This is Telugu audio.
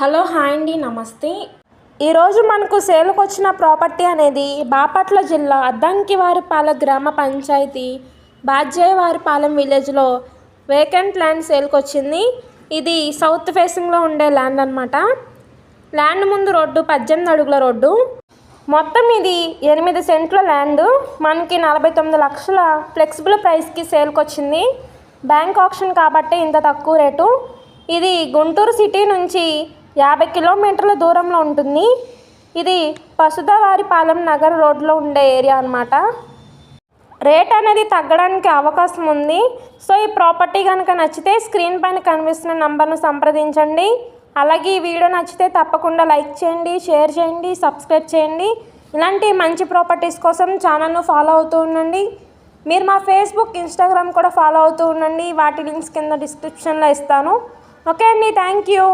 హలో హాయ్ అండి, నమస్తే. ఈరోజు మనకు సేల్కి వచ్చిన ప్రాపర్టీ అనేది బాపట్ల జిల్లా అద్దంకివారిపాలెం గ్రామ పంచాయతీ బాజ్జయ్యవారిపాలెం విలేజ్లో వేకెంట్ ల్యాండ్ సేల్కి వచ్చింది. ఇది సౌత్ ఫేసింగ్లో ఉండే ల్యాండ్ అనమాట. ల్యాండ్ ముందు రోడ్డు 18 అడుగుల రోడ్డు. మొత్తం ఇది 8 సెంట్ల ల్యాండ్. మనకి 49 లక్షల ఫ్లెక్సిబుల్ ప్రైస్కి సేల్కి వచ్చింది. బ్యాంక్ ఆప్షన్ కాబట్టి ఇంత తక్కువ రేటు. ఇది గుంటూరు సిటీ నుంచి 50 కిలోమీటర్ల దూరంలో ఉంటుంది. ఇది పసుదవారిపాలెం నగర్ రోడ్లో ఉండే ఏరియా అనమాట. రేట్ అనేది తగ్గడానికి అవకాశం ఉంది. సో ఈ ప్రాపర్టీ కనుక నచ్చితే స్క్రీన్ పైన కనిపిస్తున్న నంబర్ను సంప్రదించండి. అలాగే ఈ వీడియో నచ్చితే తప్పకుండా లైక్ చేయండి, షేర్ చేయండి, సబ్స్క్రైబ్ చేయండి. ఇలాంటి మంచి ప్రాపర్టీస్ కోసం ఛానల్ను ఫాలో అవుతూ ఉండండి. మీరు మా ఫేస్బుక్, ఇన్స్టాగ్రామ్ కూడా ఫాలో అవుతూ ఉండండి. వాటి లింక్స్ కింద డిస్క్రిప్షన్లో ఇస్తాను. ఓకే అండి, థ్యాంక్ యూ.